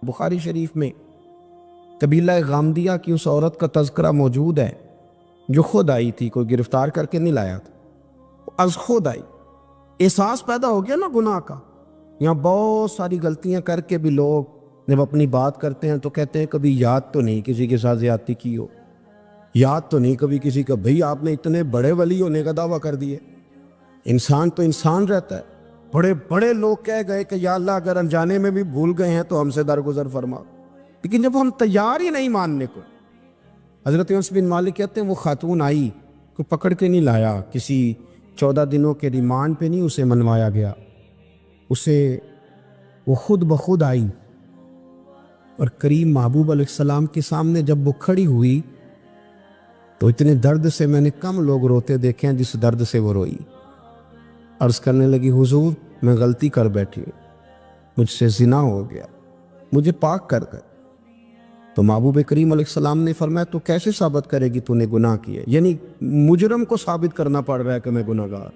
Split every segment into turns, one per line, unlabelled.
بخاری شریف میں قبیلہ غامدیہ کی اس عورت کا تذکرہ موجود ہے جو خود آئی تھی، کوئی گرفتار کر کے نہیں لایا تھا، از خود آئی۔ احساس پیدا ہو گیا نا گناہ کا۔ یہاں بہت ساری غلطیاں کر کے بھی لوگ جب اپنی بات کرتے ہیں تو کہتے ہیں کبھی یاد تو نہیں کسی کے ساتھ زیادتی کی ہو، یاد تو نہیں کبھی کسی کا، بھئی آپ نے اتنے بڑے ولی ہونے کا دعویٰ کر دیے۔ انسان تو انسان رہتا ہے۔ بڑے بڑے لوگ کہہ گئے کہ یا اللہ اگر انجانے میں بھی بھول گئے ہیں تو ہم سے درگزر فرما، لیکن جب ہم تیار ہی نہیں ماننے کو۔ حضرت انس بن مالک کہتے ہیں وہ خاتون آئی، کوئی پکڑ کے نہیں لایا، کسی 14 دنوں کے ریمانڈ پہ نہیں اسے منوایا گیا، اسے وہ خود بخود آئی، اور کریم محبوب علیہ السلام کے سامنے جب وہ کھڑی ہوئی تو اتنے درد سے میں نے کم لوگ روتے دیکھے ہیں جس درد سے وہ روئی۔ عرض کرنے لگی حضور میں غلطی کر بیٹھی ہوں، مجھ سے زنا ہو گیا، مجھے پاک کر گئے۔ تو محبوب کریم علیہ السلام نے فرمایا تو کیسے ثابت کرے گی تو نے گناہ کیا؟ یعنی مجرم کو ثابت کرنا پڑ رہا ہے کہ میں گناہ گار۔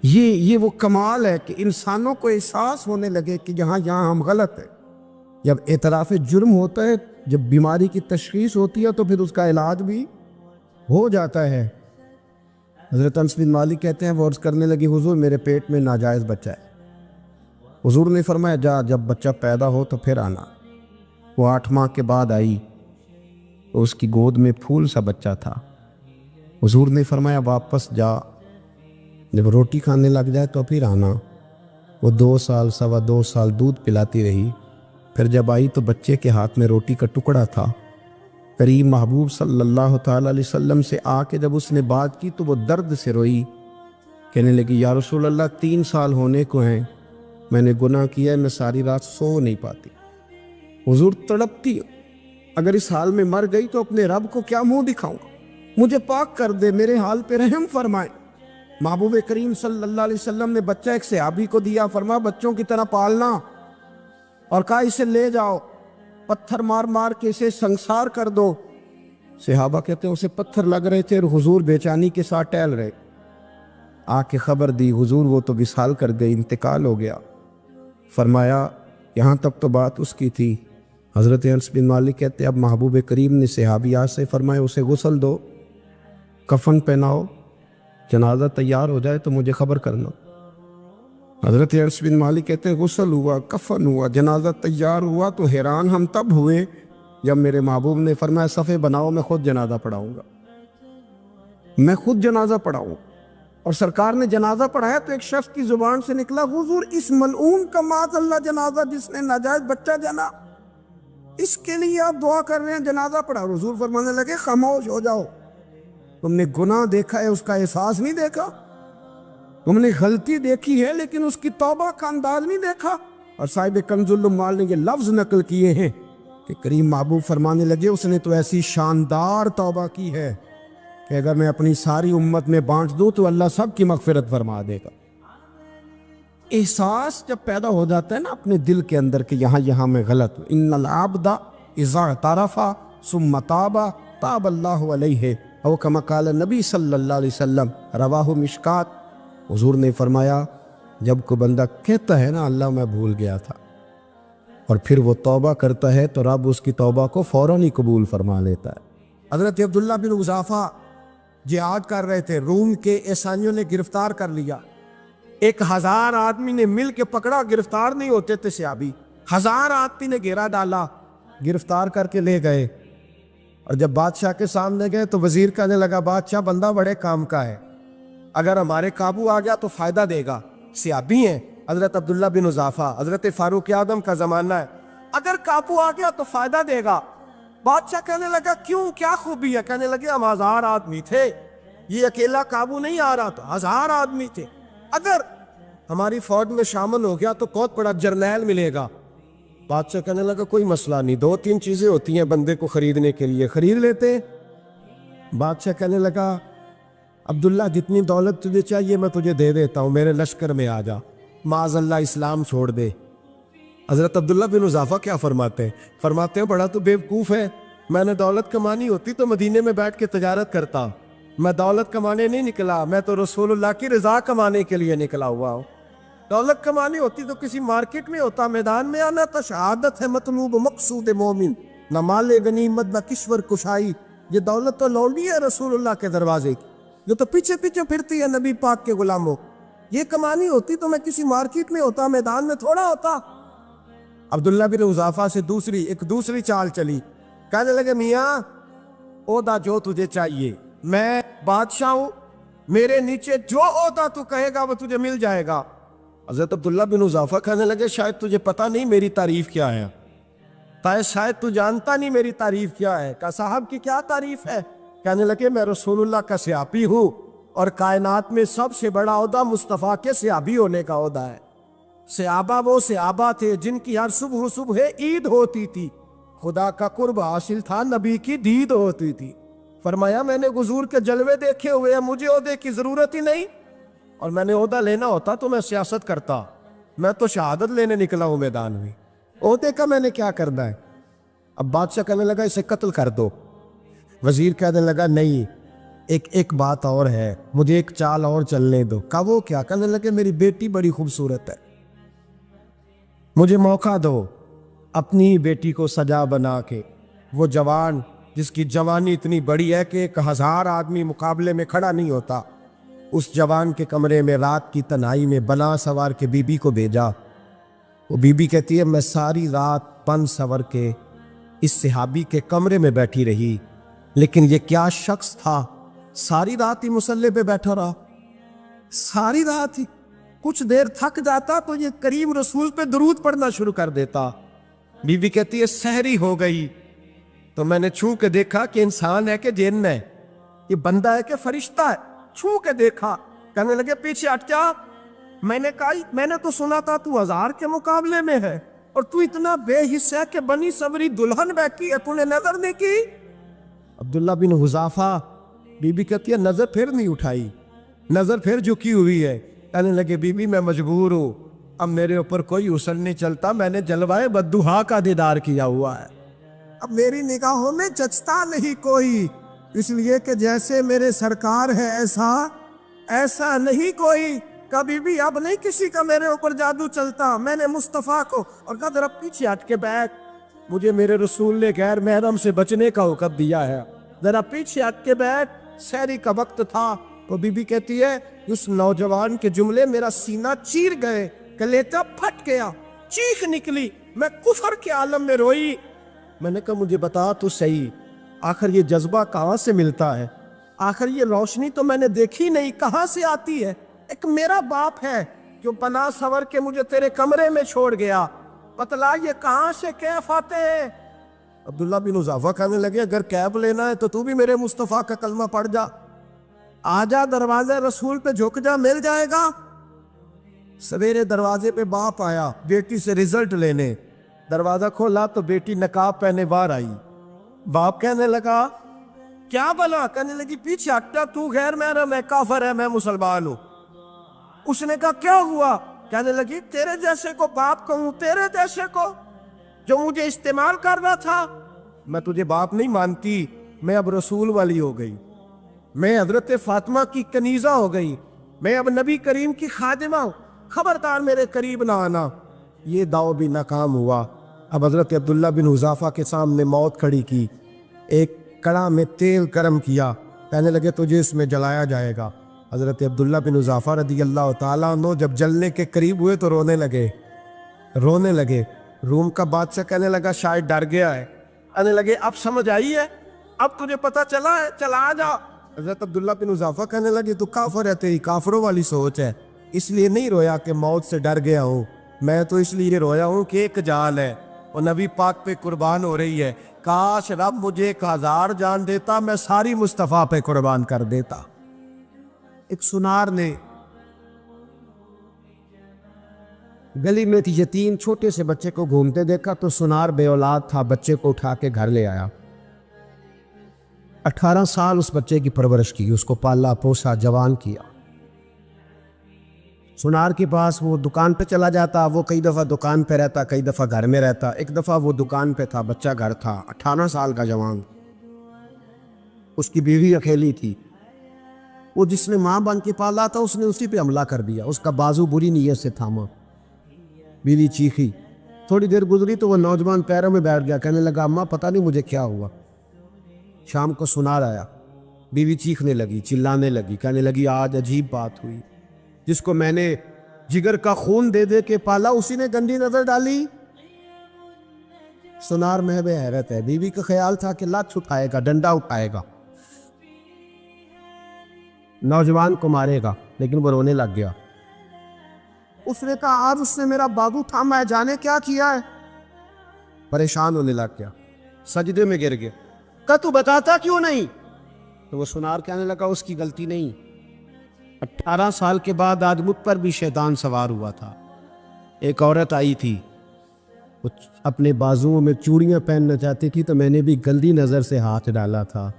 یہ وہ کمال ہے کہ انسانوں کو احساس ہونے لگے کہ یہاں ہم غلط ہیں۔ جب اعتراف جرم ہوتا ہے، جب بیماری کی تشخیص ہوتی ہے تو پھر اس کا علاج بھی ہو جاتا ہے۔ حضرت انس بن مالک کہتے ہیں وہ عرض کرنے لگی حضور میرے پیٹ میں ناجائز بچہ ہے۔ حضور نے فرمایا جا جب بچہ پیدا ہو تو پھر آنا۔ وہ 8 ماہ کے بعد آئی تو اس کی گود میں پھول سا بچہ تھا۔ حضور نے فرمایا واپس جا، جب روٹی کھانے لگ جائے تو پھر آنا۔ وہ 2 سال 2.25 سال دودھ پلاتی رہی، پھر جب آئی تو بچے کے ہاتھ میں روٹی کا ٹکڑا تھا۔ کریم محبوب صلی اللہ تعالیٰ علیہ وسلم سے آ کے جب اس نے بات کی تو وہ درد سے روئی، کہنے لگی یا رسول اللہ 3 سال ہونے کو ہیں، میں نے گناہ کیا ہے، میں ساری رات سو نہیں پاتی۔ حضور تڑپتی، اگر اس حال میں مر گئی تو اپنے رب کو کیا منہ دکھاؤں گا، مجھے پاک کر دے، میرے حال پہ رحم فرمائے۔ محبوب کریم صلی اللہ علیہ وسلم نے بچہ ایک صحابی کو دیا، فرمایا بچوں کی طرح پالنا، اور کہا اسے لے جاؤ، پتھر مار مار کے اسے سنسار کر دو۔ صحابہ کہتے ہیں اسے پتھر لگ رہے تھے اور حضور بے چینی کے ساتھ ٹہل رہے۔ آ کے خبر دی حضور وہ تو وصال کر گئی، انتقال ہو گیا۔ فرمایا یہاں تک تو بات اس کی تھی۔ حضرت انس بن مالک کہتے ہیں اب محبوب کریم نے صحابیات سے فرمایا اسے غسل دو، کفن پہناؤ، جنازہ تیار ہو جائے تو مجھے خبر کرنا۔ حضرت انس بن مالک کہتے ہیں غسل ہوا، کفن ہوا، جنازہ تیار ہوا تو حیران ہم تب ہوئے جب میرے محبوب نے فرمایا صفے بناؤ، میں خود جنازہ پڑھاؤں گا، میں خود جنازہ پڑھاؤں۔ اور سرکار نے جنازہ پڑھایا تو ایک شخص کی زبان سے نکلا حضور اس ملعون کا معاذ اللہ جنازہ جس نے ناجائز بچہ جنا، اس کے لیے آپ دعا کر رہے ہیں، جنازہ پڑھا۔ حضور فرمانے لگے خاموش ہو جاؤ، تم نے گناہ دیکھا ہے، اس کا احساس نہیں دیکھا، تم نے غلطی دیکھی ہے لیکن اس کی توبہ کا انداز نہیں دیکھا۔ اور صاحب کنز العمال نے یہ لفظ نقل کیے ہیں کہ کریم محبوب فرمانے لگے اس نے تو ایسی شاندار توبہ کی ہے کہ اگر میں اپنی ساری امت میں بانٹ دوں تو اللہ سب کی مغفرت فرما دے گا۔ احساس جب پیدا ہو جاتا ہے نا اپنے دل کے اندر کہ یہاں میں غلط ہوں، ان العبد اذا اعترف ثم تاب تاب اللہ علیہ او کما قال نبی صلی اللہ علیہ وسلم، رواہ مشکات۔ حضور نے فرمایا جب کوئی بندہ کہتا ہے نا اللہ میں بھول گیا تھا، اور پھر وہ توبہ کرتا ہے تو رب اس کی توبہ کو فوراً ہی قبول فرما لیتا ہے۔ حضرت عبداللہ بن حذافہ جہاد کر رہے تھے، روم کے عیسائیوں نے گرفتار کر لیا، 1000 آدمی نے مل کے پکڑا، گرفتار نہیں ہوتے تھے صحابی، 1000 آدمی نے گھیرا ڈالا، گرفتار کر کے لے گئے۔ اور جب بادشاہ کے سامنے گئے تو وزیر کہنے لگا بادشاہ بندہ بڑے کام کا ہے، اگر ہمارے قابو آ گیا تو فائدہ دے گا، صحابی ہیں حضرت عبداللہ بن حذافہ، حضرت فاروق اعظم کا زمانہ ہے، اگر قابو آ گیا تو فائدہ دے گا۔ بادشاہ کہنے لگا کیوں، کیا خوبی ہے؟ کہنے لگے ہم 1000 آدمی تھے، یہ اکیلا قابو نہیں آ رہا، تو 1000 آدمی تھے، اگر ہماری فوج میں شامل ہو گیا تو بہت بڑا جرنیل ملے گا۔ بادشاہ کہنے لگا کوئی مسئلہ نہیں، 2-3 چیزیں ہوتی ہیں بندے کو خریدنے کے لیے، خرید لیتے۔ بادشاہ کہنے لگا عبداللہ جتنی دولت تجھے چاہیے میں تجھے دے دیتا ہوں، میرے لشکر میں آ جا، معاذ اللہ اسلام چھوڑ دے۔ حضرت عبداللہ بن حذافہ کیا فرماتے ہیں بڑا تو بیوقوف ہے، میں نے دولت کمانی ہوتی تو مدینے میں بیٹھ کے تجارت کرتا، میں دولت کمانے نہیں نکلا، میں تو رسول اللہ کی رضا کمانے کے لیے نکلا ہوا ہوں۔
دولت کمانی ہوتی تو کسی مارکیٹ میں ہوتا، میدان میں آنا تھا۔ شہادت ہے مطلوب مقصود مومن، نہ مال غنیمت نہ کشور کشائی۔ یہ دولت تو لونڈی ہے رسول اللہ کے دروازے کی، جو تو پیچھے پیچھے پھرتی ہے نبی پاک کے غلاموں۔ یہ کمانی ہوتی تو میں کسی مارکیٹ میں ہوتا، میدان میں تھوڑا ہوتا۔ عبداللہ بن حذافہ سے دوسری چال چلی۔ کہنے لگے میاں عہدہ جو تجھے چاہیے، میں بادشاہ ہوں، میرے نیچے جو عہدہ تو کہے گا وہ تجھے مل جائے گا۔ حضرت عبداللہ بن حذافہ کہنے لگے شاید تجھے پتہ نہیں میری تعریف کیا ہے، شاید تو جانتا نہیں میری تعریف کیا ہے۔ کہا صاحب کی کیا تعریف ہے؟ کہنے لگے میں رسول اللہ کا صحابی ہوں، اور کائنات میں سب سے بڑا عہدہ مصطفیٰ کے صحابی ہونے کا عہدہ ہے۔ صحابہ وہ صحابہ تھے جن کی ہر صبح عید ہوتی تھی، خدا کا قرب حاصل تھا، نبی کی دید ہوتی تھی۔ فرمایا میں نے حضور کے جلوے دیکھے ہوئے ہیں، مجھے عہدے کی ضرورت ہی نہیں، اور میں نے عہدہ لینا ہوتا تو میں سیاست کرتا، میں تو شہادت لینے نکلا ہوں میدان میں، عہدے کا میں نے کیا کرنا ہے؟ اب بادشاہ کہنے لگا اسے قتل کر دو۔ وزیر کہنے لگا نہیں، ایک بات اور ہے، مجھے ایک چال اور چلنے دو۔ کہا وہ کیا؟ کہنے لگے میری بیٹی بڑی خوبصورت ہے، مجھے موقع دو اپنی بیٹی کو سجا بنا کے، وہ جوان جس کی جوانی اتنی بڑی ہے کہ 1000 آدمی مقابلے میں کھڑا نہیں ہوتا، اس جوان کے کمرے میں رات کی تنہائی میں بنا سوار کے بی بی کو بھیجا۔ وہ بی بی کہتی ہے میں ساری رات بن سور کے اس صحابی کے کمرے میں بیٹھی رہی، لیکن یہ کیا شخص تھا، ساری رات ہی مصلے پہ بیٹھا رہا، ساری رات ہی، کچھ دیر تھک جاتا تو یہ کریم رسول پہ درود پڑھنا شروع کر دیتا۔ بی بی کہتی ہے سحری ہو گئی تو میں نے چھو کے دیکھا کہ انسان ہے کہ جن ہے، یہ بندہ ہے کہ فرشتہ ہے، چھو کے دیکھا۔ کہنے لگے پیچھے ہٹ جا۔ میں نے کہا میں نے تو سنا تھا تو 1000 کے مقابلے میں ہے، اور تو اتنا بے حس ہے کہ بنی صبری دلہن بیٹھی ہے، تو نے نظر نہیں کی؟ عبداللہ بن حذافہ، بی بی کہتی ہے نظر پھر نہیں اٹھائی، نظر پھر جھکی ہوئی ہے۔ کہنے لگے بی بی میں مجبور ہوں، اب میرے اوپر کوئی حسن نہیں چلتا، میں نے جلوائے بدوہا کا دیدار کیا ہوا ہے، اب میری نگاہوں میں جچتا نہیں کوئی، اس لیے کہ جیسے میرے سرکار ہے ایسا نہیں کوئی، کبھی بھی اب نہیں کسی کا میرے اوپر جادو چلتا۔ میں نے مصطفیٰ کو اور کہا ذرا پیچھے ہٹ کے بیٹھ، مجھے میرے رسول نے غیر محرم سے بچنے کا حکم دیا ہے، ذرا پیچھے ہٹ کے بیٹھ۔ سحری کا وقت تھا تو بی بی کہتی ہے اس نوجوان کے جملے میرا سینہ چیر گئے، کلیجہ پھٹ گیا، چیخ نکلی، میں کفر کے عالم میں روئی۔ میں نے کہا مجھے بتا تو صحیح، آخر یہ جذبہ کہاں سے ملتا ہے؟ آخر یہ روشنی تو میں نے دیکھی نہیں، کہاں سے آتی ہے؟ ایک میرا باپ ہے جو بنا سور کے مجھے تیرے کمرے میں چھوڑ گیا، بتلا یہ کہاں سے کیف آتے ہیں؟ عبداللہ بن حذافہ کہنے لگے اگر کیف لینا ہے تو بھی میرے مصطفیٰ کا کلمہ پڑھ جا، آجا دروازے رسول پہ جھک جا، مل جائے گا۔ سویرے دروازے پہ باپ آیا بیٹی سے رزلٹ لینے، دروازہ کھولا تو بیٹی نقاب پہنے باہر آئی۔ باپ کہنے لگا کیا بلا؟ کہنے لگی پیچھے ہٹا، تو غیر محرم ہے، کافر ہے، میں مسلمان ہوں۔ اس نے کہا کیا ہوا؟ کہنے لگی تیرے جیسے کو باپ کہوں، تیرے جیسے کو جو مجھے استعمال کر رہا تھا، میں تجھے باپ نہیں مانتی، میں اب رسول والی ہو گئی، میں حضرت فاطمہ کی کنیزہ ہو گئی، میں اب نبی کریم کی خادمہ ہوں، خبردار میرے قریب نہ آنا۔ یہ داؤ بھی ناکام ہوا۔ اب حضرت عبداللہ بن حذافہ کے سامنے موت کھڑی کی، ایک کڑا میں تیل گرم کیا، کہنے لگے تجھے اس میں جلایا جائے گا۔ حضرت عبداللہ بن حذافہ رضی اللہ تعالیٰ عنہ جب جلنے کے قریب ہوئے تو رونے لگے۔ روم کا بادشاہ کہنے لگا شاید ڈر گیا ہے، کہنے لگے اب سمجھ آئی ہے، اب تجھے پتہ چلا ہے، چلا جا۔ حضرت عبداللہ بن حذافہ کہنے لگے تو کافر ہے، تیری کافروں والی سوچ ہے، اس لیے نہیں رویا کہ موت سے ڈر گیا ہوں، میں تو اس لیے رویا ہوں کہ ایک جان ہے وہ نبی پاک پہ قربان ہو رہی ہے، کاش رب مجھے 1000 جان دیتا، میں ساری مصطفیٰ پہ قربان کر دیتا۔ ایک سنار نے گلی میں یتیم چھوٹے سے بچے کو گھومتے دیکھا تو سنار بے اولاد تھا، بچے کو اٹھا کے گھر لے آیا، 18 سال اس بچے کی پرورش کی، اس کو پالا پوسا، جوان کیا۔ سنار کے پاس وہ دکان پہ چلا جاتا، وہ کئی دفعہ دکان پہ رہتا، کئی دفعہ گھر میں رہتا۔ ایک دفعہ وہ دکان پہ تھا، بچہ گھر تھا، 18 سال کا جوان، اس کی بیوی اکیلی تھی۔ وہ جس نے ماں بن کے پالا تھا اس نے اسی پہ حملہ کر دیا، اس کا بازو بری نیت سے تھاما۔ بیوی چیخی، تھوڑی دیر گزری تو وہ نوجوان پیروں میں بیٹھ گیا، کہنے لگا اماں پتہ نہیں مجھے کیا ہوا۔ شام کو سنار آیا، بیوی چیخنے لگی، چلانے لگی، کہنے لگی آج عجیب بات ہوئی، جس کو میں نے جگر کا خون دے دے کے پالا اسی نے گندی نظر ڈالی۔ سنار محو حیرت ہے، بیوی کا خیال تھا کہ لات اٹھائے گا، ڈنڈا اٹھائے گا، نوجوان کو مارے گا، لیکن وہ رونے لگ گیا۔ اس نے کہا آج اس نے میرا بازو تھاما ہے، جانے کیا کیا ہے۔ پریشان ہونے لگ گیا، سجدے میں گر گیا، کہا تو بتاتا کیوں نہیں؟ تو وہ سنار کہنے لگا اس کی غلطی نہیں، 18 سال کے بعد آج مجھ پر بھی شیطان سوار ہوا تھا۔ ایک عورت آئی تھی، وہ اپنے بازوؤں میں چوڑیاں پہننا چاہتی تھی تو میں نے بھی گندی نظر سے ہاتھ ڈالا تھا،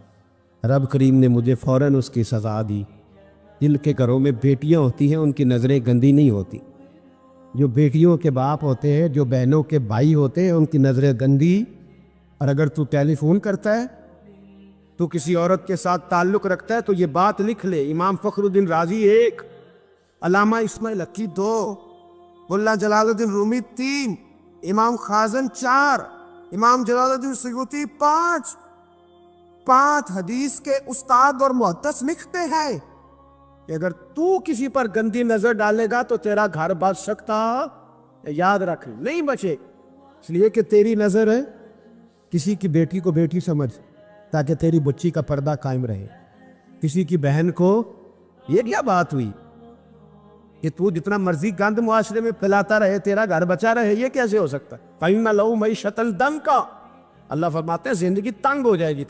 رب کریم نے مجھے فوراً اس کی سزا دی۔ جن کے گھروں میں بیٹیاں ہوتی ہیں ان کی نظریں گندی نہیں ہوتی، جو بیٹیوں کے باپ ہوتے ہیں، جو بہنوں کے بھائی ہوتے ہیں، ان کی نظریں گندی۔ اور اگر تو ٹیلی فون کرتا ہے، تو کسی عورت کے ساتھ تعلق رکھتا ہے تو یہ بات لکھ لے، امام فخر الدین رازی 1، علامہ اسماعیل حقی 2، ملا جلال الدین رومی 3، امام خازن 4، امام جلال الدین سیوطی 5 حدیث کے استاد اور محدث لکھتے ہیں کہ اگر تو کسی پر گندی نظر ڈالے گا تو تیرا گھر بچ سکتا، یاد رکھ نہیں بچے، اس لیے کہ تیری نظر ہے، کسی کی بیٹی کو بیٹی سمجھ تاکہ تیری بچی کا پردہ قائم رہے، کسی کی بہن کو، یہ کیا بات ہوئی کہ تو جتنا مرضی گند معاشرے میں پھیلاتا رہے تیرا گھر بچا رہے، یہ کیسے ہو سکتا ہے؟ فَإِنَّ لَهُ مَعِيشَةً ضَنْكَ، اللہ فرماتے ہیں زندگی تنگ ہو جائے گی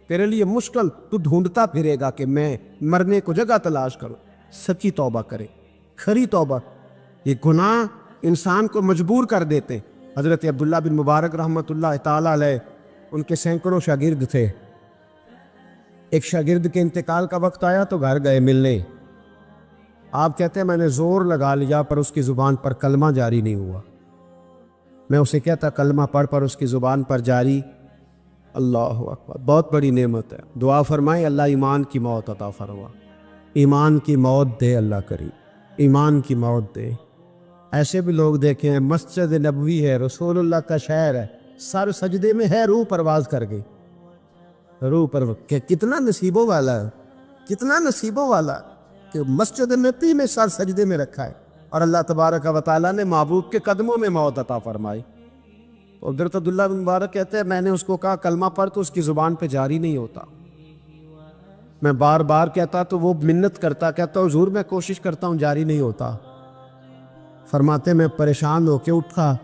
تیرے لیے مشکل، تو ڈھونڈتا پھرے گا کہ میں مرنے کو جگہ تلاش کروں۔ سچی توبہ کرے، کھری توبہ۔ یہ گناہ انسان کو مجبور کر دیتے۔ حضرت عبداللہ بن مبارک رحمۃ اللہ تعالیٰ علیہ، ان کے سینکڑوں شاگرد تھے، ایک شاگرد کے انتقال کا وقت آیا تو گھر گئے ملنے۔ آپ کہتے ہیں میں نے زور لگا لیا پر اس کی زبان پر کلمہ جاری نہیں ہوا۔ میں اسے کہتا کلمہ پڑھ پر اس کی زبان پر جاری۔ اللہ اکبر، بہت بڑی نعمت ہے، دعا فرمائیں اللہ ایمان کی موت عطا فرما، ایمان کی موت دے اللہ کریم، ایمان کی موت دے۔ ایسے بھی لوگ دیکھیں ہیں، مسجد نبوی ہے، رسول اللہ کا شہر ہے، سر سجدے میں ہے، روح پرواز کر گئی، روح پر کتنا نصیبوں والا ہے، کتنا نصیبوں والا کہ مسجد نبی میں سر سجدے میں رکھا ہے، اور اللہ تبارک و تعالیٰ نے محبوب کے قدموں میں موت عطا فرمائی۔ تو حضرت عبداللہ بن مبارک کہتے ہیں میں نے اس کو کہا کلمہ پڑھ تو اس کی زبان پہ جاری نہیں ہوتا، میں بار بار کہتا تو وہ منت کرتا، کہتا حضور میں کوشش کرتا ہوں جاری نہیں ہوتا۔ فرماتے میں پریشان ہو کے اٹھا،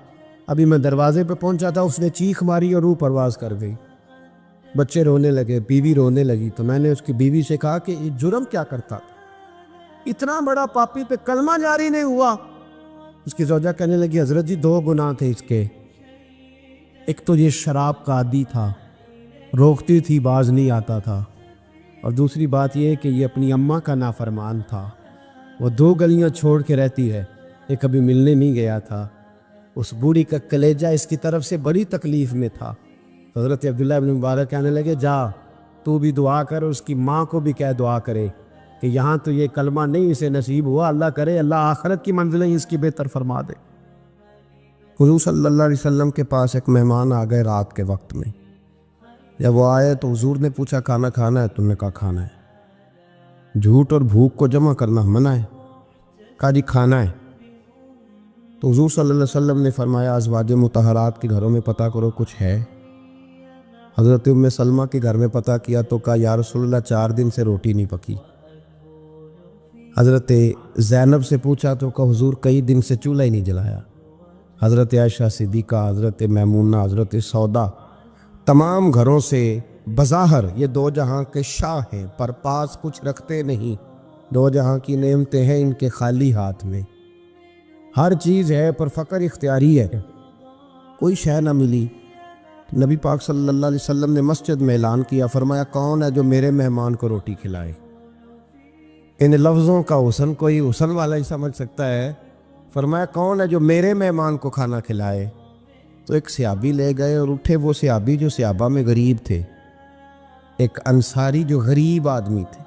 ابھی میں دروازے پہ پہنچا تھا اس نے چیخ ماری اور روح پرواز کر گئی۔ بچے رونے لگے، بیوی رونے لگی، تو میں نے اس کی بیوی سے کہا کہ یہ جرم کیا کرتا، اتنا بڑا پاپی پہ کلمہ جاری نہیں ہوا۔ اس کی زوجہ کہنے لگی حضرت جی 2 گناہ تھے اس کے، ایک تو یہ شراب کا عادی تھا، روکتی تھی باز نہیں آتا تھا، اور دوسری بات یہ کہ یہ اپنی اماں کا نافرمان تھا، وہ 2 گلیاں چھوڑ کے رہتی ہے، یہ کبھی ملنے نہیں گیا تھا، اس بوڑھی کا کلیجہ اس کی طرف سے بڑی تکلیف میں تھا۔ حضرت عبداللہ بن مبارک کہنے لگے جا تو بھی دعا کر، اس کی ماں کو بھی کہہ دعا کرے کہ یہاں تو یہ کلمہ نہیں اسے نصیب ہوا، اللہ کرے اللہ آخرت کی منزلیں اس کی بہتر فرما دے۔ حضور صلی اللہ علیہ وسلم کے پاس ایک مہمان آ گئے رات کے وقت میں، جب وہ آئے تو حضور نے پوچھا کھانا کھانا ہے؟ تم نے کہا کھانا ہے۔ جھوٹ اور بھوک کو جمع کرنا منع ہے، کہا جی کھانا ہے۔ تو حضور صلی اللہ علیہ وسلم نے فرمایا ازواج مطہرات کے گھروں میں پتہ کرو کچھ ہے۔ حضرت ام سلمہ کے گھر میں پتہ کیا تو کہا یا رسول اللہ 4 دن سے روٹی نہیں پکی۔ حضرت زینب سے پوچھا تو کہا حضور کئی دن سے چولہا ہی نہیں جلایا۔ حضرت عائشہ صدیقہ، حضرت میمونہ، حضرت سودا، تمام گھروں سے بظاہر یہ 2 جہاں کے شاہ ہیں پر پاس کچھ رکھتے نہیں، 2 جہاں کی نعمتیں ہیں ان کے خالی ہاتھ میں، ہر چیز ہے پر فقر اختیاری ہے، کوئی شے نہ ملی۔ نبی پاک صلی اللہ علیہ وسلم نے مسجد میں اعلان کیا، فرمایا کون ہے جو میرے مہمان کو روٹی کھلائے؟ ان لفظوں کا حسن کوئی حسن والا ہی سمجھ سکتا ہے۔ فرمایا کون ہے جو میرے مہمان کو کھانا کھلائے؟ تو ایک صحابی لے گئے اور اٹھے، وہ صحابی جو صحابہ میں غریب تھے، ایک انصاری جو غریب آدمی تھے،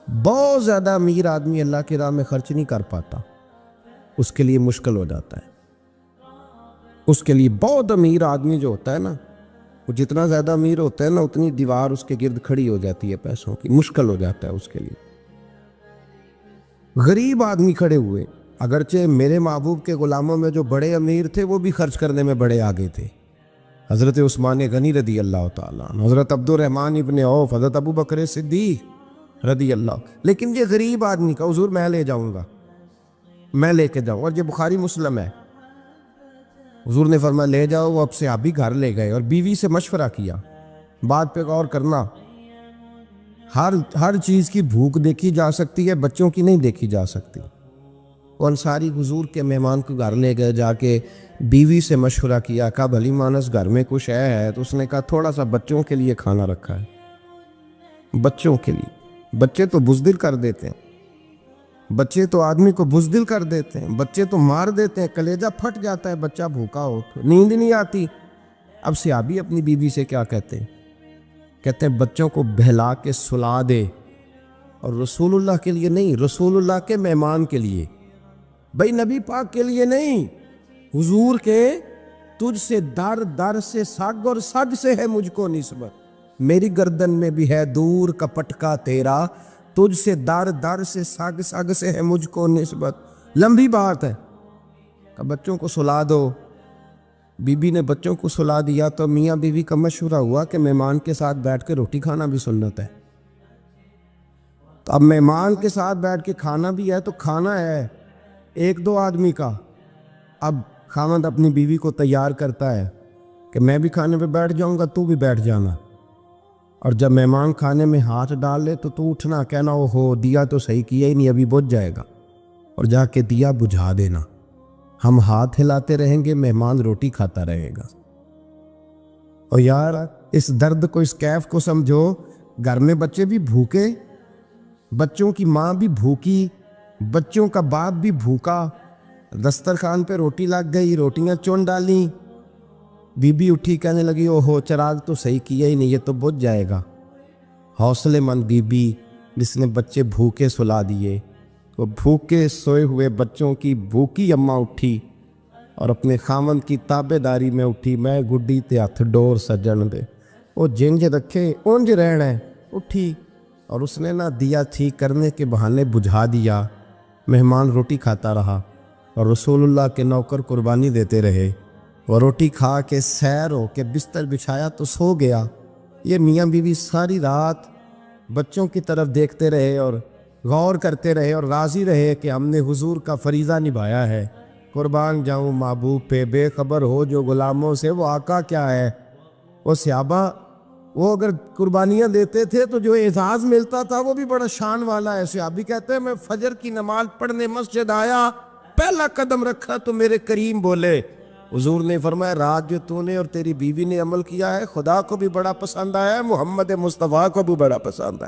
بہت زیادہ امیر آدمی اللہ کی راہ میں خرچ نہیں کر پاتا، اس کے لیے مشکل ہو جاتا ہے۔ اس کے لیے بہت امیر آدمی جو ہوتا ہے نا، وہ جتنا زیادہ امیر ہوتا ہے نا، اتنی دیوار اس کے گرد کھڑی ہو جاتی ہے پیسوں کی، مشکل ہو جاتا ہے اس کے لیے۔ غریب آدمی کھڑے ہوئے، اگرچہ میرے محبوب کے غلاموں میں جو بڑے امیر تھے وہ بھی خرچ کرنے میں بڑے آگے تھے، حضرت عثمان غنی رضی اللہ تعالیٰ عنہ، حضرت عبد الرحمن ابن عوف، حضرت ابو بکر صدیق رضی اللہ۔ لیکن یہ غریب آدمی کا حضور میں لے جاؤں گا، میں لے کے جاؤں، اور یہ بخاری مسلم ہے، حضور نے فرمایا لے جاؤ۔ وہ اب سے آپ بھی گھر لے گئے اور بیوی سے مشورہ کیا، بات پہ غور کرنا، ہر چیز کی بھوک دیکھی جا سکتی ہے، بچوں کی نہیں دیکھی جا سکتی۔ وہ انصاری حضور کے مہمان کو گھر لے گئے، جا کے بیوی سے مشورہ کیا، کہا بھلی مانس گھر میں کچھ ہے؟ تو اس نے کہا تھوڑا سا بچوں کے لیے کھانا رکھا ہے، بچوں کے لیے۔ بچے تو بزدل کر دیتے ہیں، بچے تو آدمی کو بزدل کر دیتے ہیں، بچے تو مار دیتے ہیں، کلیجہ پھٹ جاتا ہے بچہ بھوکا ہو تو، نیند نہیں آتی۔ اب صحابی اپنی بیوی سے کیا کہتے ہیں؟ کہتے ہیں بچوں کو بہلا کے سلا دے، اور رسول اللہ کے لیے نہیں، رسول اللہ کے مہمان کے لیے، بھائی نبی پاک کے لیے نہیں، حضور کے تجھ سے در در سے سگ اور سگ سے ہے مجھ کو نسبت، میری گردن میں بھی ہے دور کا پٹکا تیرا، تجھ سے در در سے سگ سگ سے ہے مجھ کو نسبت۔ لمبی بات ہے کہ بچوں کو سلا دو۔ بی بی نے بچوں کو سلا دیا تو میاں بیوی کا مشورہ ہوا کہ مہمان کے ساتھ بیٹھ کے روٹی کھانا بھی سنت ہے۔ تو اب مہمان کے ساتھ بیٹھ کے کھانا بھی ہے تو کھانا ہے ایک دو آدمی کا۔ اب خاوند اپنی بیوی کو تیار کرتا ہے کہ میں بھی کھانے پہ بیٹھ جاؤں گا، تو بھی بیٹھ جانا، اور جب مہمان کھانے میں ہاتھ ڈال لے تو اٹھنا، کہنا او ہو دیا تو صحیح کیا ہی نہیں، ابھی بجھ جائے گا، اور جا کے دیا بجھا دینا۔ ہم ہاتھ ہلاتے رہیں گے، مہمان روٹی کھاتا رہے گا۔ اور یار اس درد کو، اس کیف کو سمجھو، گھر میں بچے بھی بھوکے، بچوں کی ماں بھی بھوکی، بچوں کا باپ بھی بھوکا، دسترخوان پہ روٹی لگ گئی، روٹیاں چون ڈالیں، بی بی اٹھی کہنے لگی او ہو چراغ تو صحیح کیا ہی نہیں، یہ تو بجھ جائے گا۔ حوصلے مند بی بی جس نے بچے بھوکے سلا دیے، وہ بھوکے سوئے ہوئے بچوں کی بھوکی اماں اٹھی اور اپنے خاوند کی تابع داری میں اٹھی، میں گڈی تے ہتھ ڈور سجن دے، وہ جنج رکھے اونج رہنا ہے، اٹھی اور اس نے نہ دیا ٹھیک کرنے کے بہانے بجھا دیا۔ مہمان روٹی کھاتا رہا اور رسول اللہ کے نوکر قربانی دیتے رہے، وہ روٹی کھا کے سیر ہو کے بستر بچھایا تو سو گیا۔ یہ میاں بیوی ساری رات بچوں کی طرف دیکھتے رہے اور غور کرتے رہے اور راضی رہے کہ ہم نے حضور کا فریضہ نبھایا ہے۔ قربان جاؤں محبوب پہ، بے خبر ہو جو غلاموں سے وہ آقا کیا ہے۔ وہ صحابہ وہ اگر قربانیاں دیتے تھے تو جو اعزاز ملتا تھا وہ بھی بڑا شان والا ہے۔ صحابی کہتے ہیں میں فجر کی نماز پڑھنے مسجد آیا، پہلا قدم رکھا تو میرے کریم بولے، حضور نے فرمایا رات جو تو نے اور تیری بیوی نے عمل کیا ہے خدا کو بھی بڑا پسند آیا ہے، محمد مصطفیٰ کو بھی بڑا پسند ہے۔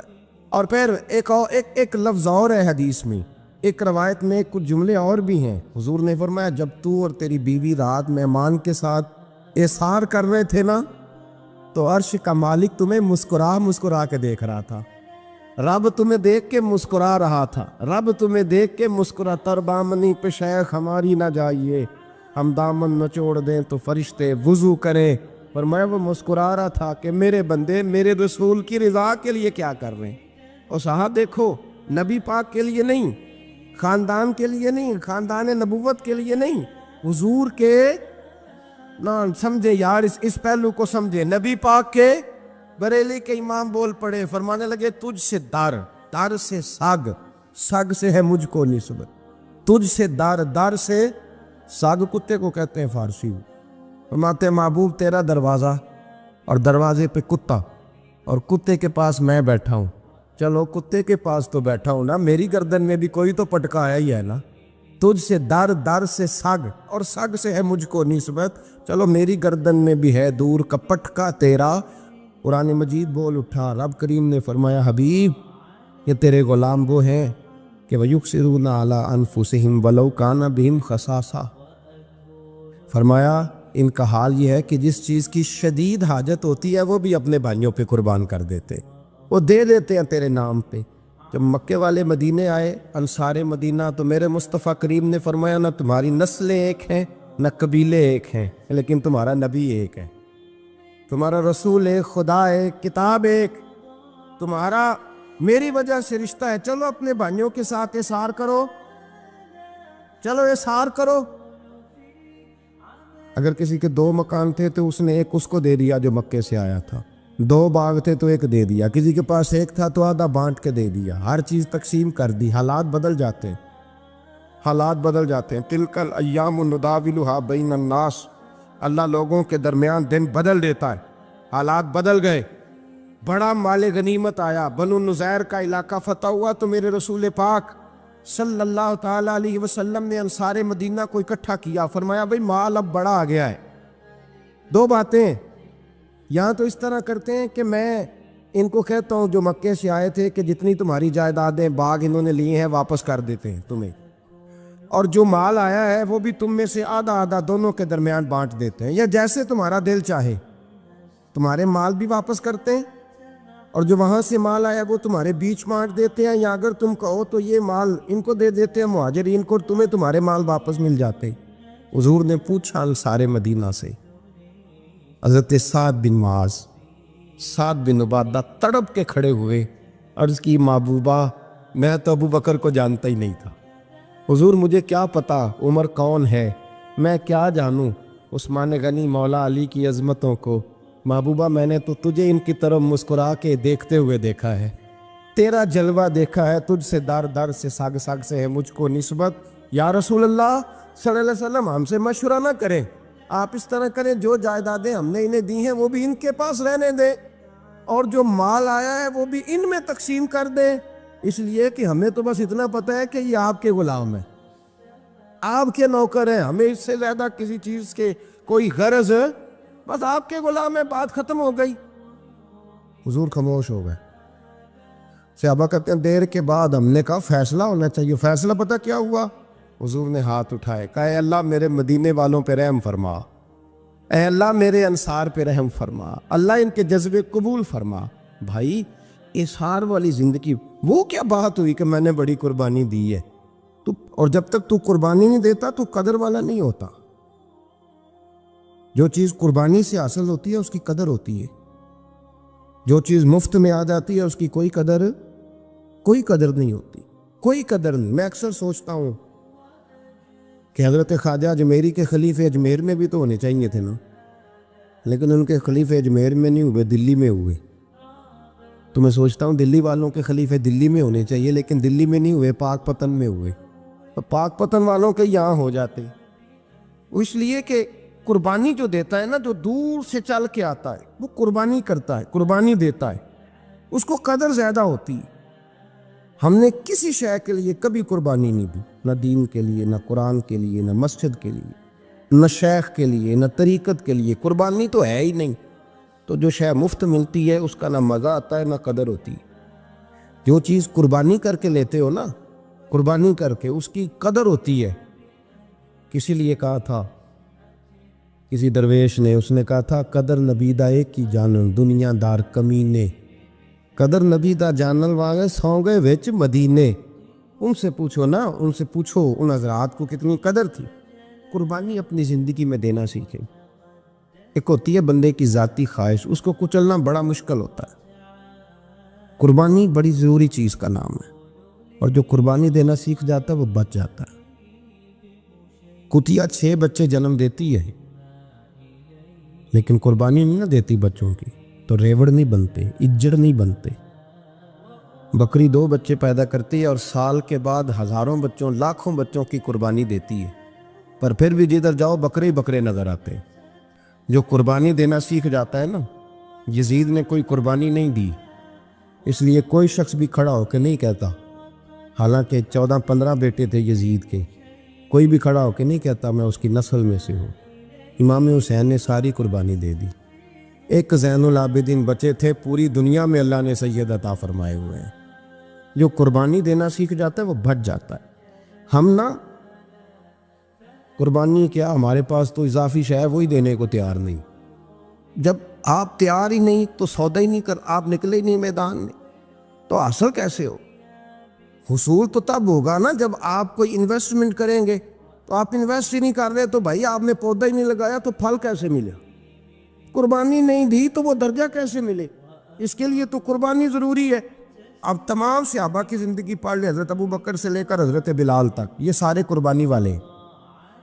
اور پھر ایک لفظ اور ہے حدیث میں، ایک روایت میں کچھ جملے اور بھی ہیں۔ حضور نے فرمایا جب تو اور تیری بیوی رات مہمان کے ساتھ احسار کر رہے تھے نا، تو عرش کا مالک تمہیں مسکرا کے دیکھ رہا تھا، رب تمہیں دیکھ کے مسکرا رہا تھا، رب تمہیں دیکھ کے مسکرا، تر بامنی پہ شیخ ہماری نہ جائیے، ہم دامن نچوڑ دیں تو فرشتے وضو کریں۔ پر میں وہ مسکرا رہا تھا کہ میرے بندے میرے رسول کی رضا کے لیے کیا کر رہے ہیں۔ اور صاحب دیکھو، نبی پاک کے لیے نہیں، خاندان کے لیے نہیں، خاندان نبوت کے لیے نہیں، حضور کے نہ سمجھے یار، اس پہلو کو سمجھے۔ نبی پاک کے بریلی کے امام بول پڑے، فرمانے لگے تجھ سے در سے سگ سے ہے مجھ کو نسبت، تجھ سے در سے سگ کتے کو کہتے ہیں فارسی میں۔ فرماتے محبوب تیرا دروازہ اور دروازے پہ کتا، اور کتے کے پاس میں بیٹھا ہوں، چلو کتے کے پاس تو بیٹھا ہوں نا، میری گردن میں بھی کوئی تو پٹکا آیا ہی ہے نا، تجھ سے در سے سگ اور سگ سے ہے مجھ کو نسبت، چلو میری گردن میں بھی ہے دور کا پٹکا تیرا۔ قرآن مجید بول اٹھا، رب کریم نے فرمایا حبیب یہ تیرے غلام وہ ہیں کہ وَيُكْسِرُونَ عَلَىٰ أَنفُسِهِمْ وَلَوْ كَانَ بِهِمْ خَصَاصَةٌ، فرمایا ان کا حال یہ ہے کہ جس چیز کی شدید حاجت ہوتی ہے وہ بھی اپنے بھائیوں پہ قربان کر دیتے، وہ دے دیتے ہیں تیرے نام پہ، جب مکے والے مدینے آئے انصار مدینہ تو میرے مصطفیٰ کریم نے فرمایا نہ تمہاری نسلیں ایک ہیں نہ قبیلے ایک ہیں، لیکن تمہارا نبی ایک ہے، تمہارا رسول ایک، خدا ایک، کتاب ایک، تمہارا میری وجہ سے رشتہ ہے۔ چلو اپنے بھائیوں کے ساتھ احسار کرو، چلو احسار کرو۔ اگر کسی کے 2 مکان تھے تو اس نے ایک اس کو دے دیا جو مکے سے آیا تھا، 2 باغ تھے تو ایک دے دیا، کسی کے پاس ایک تھا تو آدھا بانٹ کے دے دیا، ہر چیز تقسیم کر دی۔ حالات بدل جاتے ہیں، حالات بدل جاتے ہیں۔ تلک الایام نداولها بین الناس، اللہ لوگوں کے درمیان دن بدل دیتا ہے، حالات بدل گئے۔ بڑا مال غنیمت آیا، بنو نذیر کا علاقہ فتح ہوا تو میرے رسول پاک صلی اللہ تعالیٰ علیہ وسلم نے انصار مدینہ کو اکٹھا کیا، فرمایا بھئی مال اب بڑا آ گیا ہے۔ 2 باتیں یہاں تو اس طرح کرتے ہیں کہ میں ان کو کہتا ہوں جو مکے سے آئے تھے کہ جتنی تمہاری جائیدادیں باغ انہوں نے لیے ہیں واپس کر دیتے ہیں تمہیں، اور جو مال آیا ہے وہ بھی تم میں سے آدھا آدھا دونوں کے درمیان بانٹ دیتے ہیں، یا جیسے تمہارا دل چاہے، تمہارے مال بھی واپس کرتے ہیں اور جو وہاں سے مال آیا وہ تمہارے بیچ بانٹ دیتے ہیں، یا اگر تم کہو تو یہ مال ان کو دے دیتے ہیں مہاجرین کو، تمہیں تمہارے مال واپس مل جاتے۔ حضور نے پوچھا انصار مدینہ سے، حضرت سعد بن معاذ، سعد بن عبادہ تڑپ کے کھڑے ہوئے، عرض کی محبوبہ میں تو ابو بکر کو جانتا ہی نہیں تھا، حضور مجھے کیا پتا عمر کون ہے، میں کیا جانوں عثمان غنی مولا علی کی عظمتوں کو، محبوبہ میں نے تو تجھے ان کی طرف مسکرا کے دیکھتے ہوئے دیکھا ہے، تیرا جلوہ دیکھا ہے، تجھ سے در در سے ساگ ساگ سے ہے مجھ کو نسبت، یا رسول اللہ صلی اللہ علیہ وسلم ہم سے مشورہ نہ کریں، آپ اس طرح کریں جو جائیدادیں ہم نے انہیں دی ہیں وہ بھی ان کے پاس رہنے دیں، اور جو مال آیا ہے وہ بھی ان میں تقسیم کر دیں، اس لیے کہ ہمیں تو بس اتنا پتہ ہے کہ یہ آپ کے غلام ہیں، آپ کے نوکر ہیں، ہمیں اس سے زیادہ کسی چیز کے کوئی غرض، بس آپ کے غلام ہیں، بات ختم ہو گئی۔ حضور خاموش ہو گئے۔ صحابہ کہتے ہیں دیر کے بعد ہم نے کہا فیصلہ ہونا چاہیے، فیصلہ پتہ کیا ہوا؟ حضور نے ہاتھ اٹھائے، کہا اے اللہ میرے مدینے والوں پہ رحم فرما، اے اللہ میرے انصار پہ رحم فرما، اللہ ان کے جذبے قبول فرما۔ بھائی اظہار والی زندگی، وہ کیا بات ہوئی کہ میں نے بڑی قربانی دی ہے، اور جب تک تو قربانی نہیں دیتا تو قدر والا نہیں ہوتا۔ جو چیز قربانی سے حاصل ہوتی ہے اس کی قدر ہوتی ہے، جو چیز مفت میں آ جاتی ہے اس کی کوئی قدر نہیں ہوتی، کوئی قدر نہیں۔ میں اکثر سوچتا ہوں کہ حضرت خواجہ اجمیری کے خلیفے اجمیر میں بھی تو ہونے چاہیے تھے نا، لیکن ان کے خلیفے اجمیر میں نہیں ہوئے، دلی میں ہوئے۔ تو میں سوچتا ہوں دلی والوں کے خلیفے دلی میں ہونے چاہیے، لیکن دلی میں نہیں ہوئے، پاک پتن میں ہوئے، تو پاک پتن والوں کے یہاں ہو جاتے، اس لیے کہ قربانی جو دیتا ہے نا، جو دور سے چل کے آتا ہے وہ قربانی کرتا ہے، قربانی دیتا ہے، اس کو قدر زیادہ ہوتی ہے۔ ہم نے کسی شے کے لیے کبھی قربانی نہیں دی، نہ دین کے لیے، نہ قرآن کے لیے، نہ مسجد کے لیے، نہ شیخ کے لیے، نہ طریقت کے لیے، قربانی تو ہے ہی نہیں۔ تو جو شے مفت ملتی ہے اس کا نہ مزہ آتا ہے نہ قدر ہوتی ہے۔ جو چیز قربانی کر کے لیتے ہو نا، قربانی کر کے، اس کی قدر ہوتی ہے۔ کسی لیے کہا تھا کسی درویش نے، اس نے کہا تھا قدر نبیدہ ایک کی جانن دنیا دار کمینے، قدر نبیدہ جانن والے سو گئے وچ مدینے۔ ان سے پوچھو نا، ان سے پوچھو ان حضرات کو کتنی قدر تھی۔ قربانی اپنی زندگی میں دینا سیکھیں۔ ایک ہوتی ہے بندے کی ذاتی خواہش، اس کو کچلنا بڑا مشکل ہوتا ہے۔ قربانی بڑی ضروری چیز کا نام ہے، اور جو قربانی دینا سیکھ جاتا ہے وہ بچ جاتا ہے۔ کتیا 6 بچے جنم دیتی ہے لیکن قربانی نہیں نہ دیتی بچوں کی، تو ریوڑ نہیں بنتے، اجڑ نہیں بنتے۔ بکری 2 بچے پیدا کرتی ہے اور سال کے بعد ہزاروں بچوں، لاکھوں بچوں کی قربانی دیتی ہے، پر پھر بھی جدھر جاؤ بکرے ہی بکرے نظر آتے ہیں۔ جو قربانی دینا سیکھ جاتا ہے نا، یزید نے کوئی قربانی نہیں دی، اس لیے کوئی شخص بھی کھڑا ہو کے نہیں کہتا، حالانکہ 14-15 بیٹے تھے یزید کے، کوئی بھی کھڑا ہو کے نہیں کہتا میں اس کی نسل میں سے ہوں۔ امام حسین نے ساری قربانی دے دی۔ ایک زین العابدین بچے تھے، پوری دنیا میں اللہ نے سید عطا فرمائے ہوئے ہیں۔ جو قربانی دینا سیکھ جاتا ہے وہ بچ جاتا ہے۔ ہم نا قربانی کیا، ہمارے پاس تو اضافی شے ہے وہی دینے کو تیار نہیں۔ جب آپ تیار ہی نہیں تو سودا ہی نہیں کر، آپ نکلے ہی نہیں میدان میں، تو حاصل کیسے ہو؟
حصول تو تب ہوگا نا جب آپ کوئی انویسٹمنٹ کریں گے. تو آپ انویسٹ ہی نہیں کر رہے تو بھائی آپ نے پودا ہی نہیں لگایا تو پھل کیسے ملے؟ قربانی نہیں دی تو وہ درجہ کیسے ملے؟ اس کے لیے تو قربانی ضروری ہے. اب تمام صحابہ کی زندگی پڑھ لیں، حضرت ابو بکر سے لے کر حضرت بلال تک، یہ سارے قربانی والے ہیں.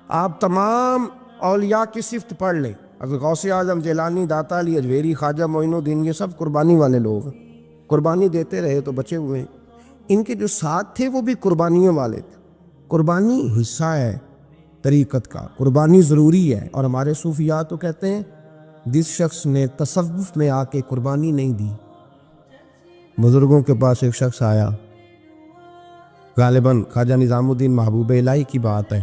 آپ تمام اولیاء کی صفت پڑھ لیں، حضرت غوث اعظم، جیلانی، داتا علی اجویری، خواجہ معین الدین، یہ سب قربانی والے لوگ ہیں. قربانی دیتے رہے تو بچے ہوئے ہیں. ان کے جو ساتھ تھے وہ بھی قربانیوں والے تھے. قربانی حصہ ہے طریقت کا، قربانی ضروری ہے. اور ہمارے صوفیاء تو کہتے ہیں جس شخص نے تصوف میں آ کے قربانی نہیں دی. بزرگوں کے پاس ایک شخص آیا، غالباً خواجہ نظام الدین محبوب الہی کی بات ہے،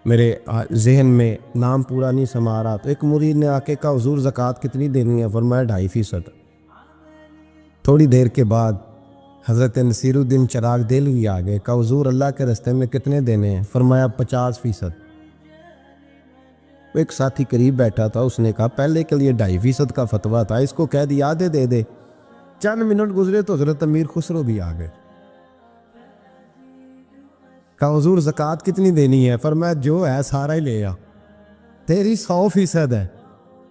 میرے ذہن میں نام پورا نہیں سما رہا. تو ایک مرید نے آ کے کہا حضور زکوٰۃ کتنی دینی ہے؟ فرمایا 2.5%. تھوڑی دیر کے بعد حضرت نصیر الدین چراغ دہلوی آ گئے، کہا حضور اللہ کے راستے میں کتنے دینے ہیں؟ فرمایا 50%. ایک ساتھی قریب بیٹھا تھا، اس نے کہا پہلے کے لیے 2.5% کا فتویٰ تھا، اس کو کہہ دیا آدھے دے دے. چند منٹ گزرے تو حضرت امیر خسرو بھی آ گئے، کہا حضور زکوٰۃ کتنی دینی ہے؟ فرمایا جو ہے سارا ہی لے آ، تیری 100% ہے.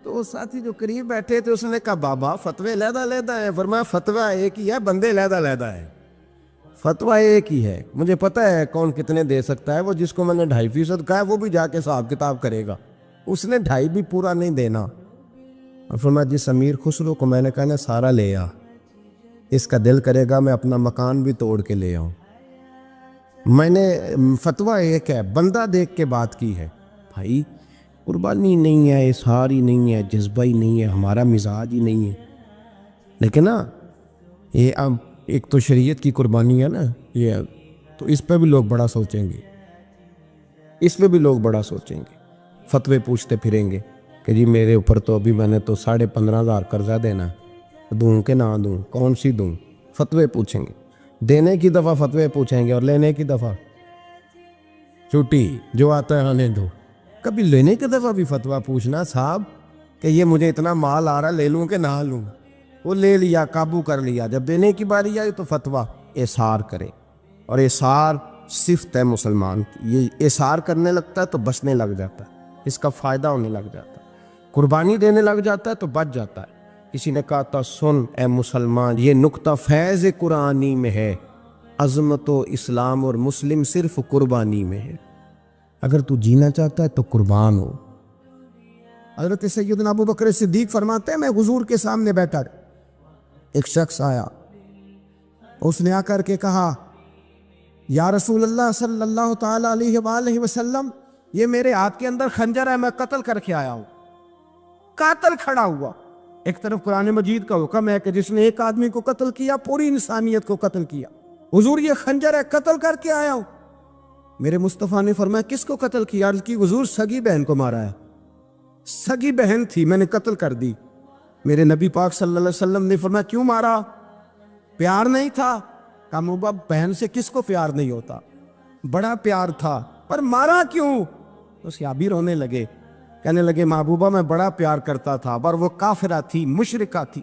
تو وہ ساتھی جو قریب بیٹھے تھے اس نے کہا بابا فتوے علیحدہ علیحدہ ہیں. فرمایا فتویٰ ایک ہی ہے، بندے علیحدہ علیحدہ ہیں. فتویٰ ایک ہی ہے، مجھے پتہ ہے کون کتنے دے سکتا ہے. وہ جس کو میں نے 2.5% کہا ہے وہ بھی جا کے حساب کتاب کرے گا، اس نے 2.5 بھی پورا نہیں دینا. اور فرمایا جس امیر خسرو کو میں نے کہا نا سارا لے آ، اس کا دل کرے گا میں اپنا مکان بھی توڑ کے لے آؤں. میں نے فتویٰ ایک ہے، بندہ دیکھ کے بات کی ہے. بھائی قربانی نہیں ہے، اظہار ہی نہیں ہے، جذبہ ہی نہیں ہے، ہمارا مزاج ہی نہیں ہے. لیکن نا یہ اب ایک تو شریعت کی قربانی ہے نا یہ، تو اس پہ بھی لوگ بڑا سوچیں گے، اس پہ بھی لوگ بڑا سوچیں گے. فتوے پوچھتے پھریں گے کہ جی میرے اوپر تو ابھی میں نے تو 15,500 قرضہ دینا ہے، دوں کہ نہ دوں، کون سی دوں؟ فتوے پوچھیں گے. دینے کی دفعہ فتوے پوچھیں گے اور لینے کی دفعہ چھٹی، جو آتا ہے آنے دو. کبھی لینے کی دفعہ بھی فتویٰ پوچھنا صاحب کہ یہ مجھے اتنا مال آ رہا لے لوں کہ نہ لوں. وہ لے لیا، قابو کر لیا. جب دینے کی باری آئی تو فتویٰ احصار کرے. اور احصار صفت ہے مسلمان کی، یہ احصار کرنے لگتا ہے تو بچنے لگ جاتا ہے، اس کا فائدہ ہونے لگ جاتا ہے. قربانی دینے لگ جاتا ہے تو بچ جاتا ہے. کسی نے کہا تھا سن اے مسلمان، یہ نقطہ فیض قرآنی میں ہے، عظمت و اسلام اور مسلم صرف قربانی میں ہے. اگر تو جینا چاہتا ہے تو قربان ہو. حضرت سیدنا ابو بکر صدیق فرماتے ہیں میں حضور کے سامنے بیٹھا، ایک شخص آیا، اس نے آ کر کے کہا یا رسول اللہ صلی اللہ تعالی علیہ وآلہ وسلم، یہ میرے ہاتھ کے اندر خنجر ہے، میں قتل کر کے آیا ہوں. قاتل کھڑا ہوا. ایک طرف قرآن مجید کا حکم ہے کہ جس نے ایک آدمی کو قتل کیا پوری انسانیت کو قتل کیا. حضور یہ خنجر ہے، قتل کر کے آیا ہوں. میرے مصطفیٰ نے فرمایا کس کو قتل کیا؟ عرض کی حضور سگی بہن کو مارا ہے. سگی بہن تھی، میں نے قتل کر دی. میرے نبی پاک صلی اللہ علیہ وسلم نے فرمایا کیوں مارا؟ پیار نہیں تھا؟ کہا محبوبہ بہن سے کس کو پیار نہیں ہوتا، بڑا پیار تھا، پر مارا کیوں؟ تو صحابی رونے لگے، کہنے لگے محبوبہ میں بڑا پیار کرتا تھا، پر وہ کافرہ تھی، مشرکہ تھی،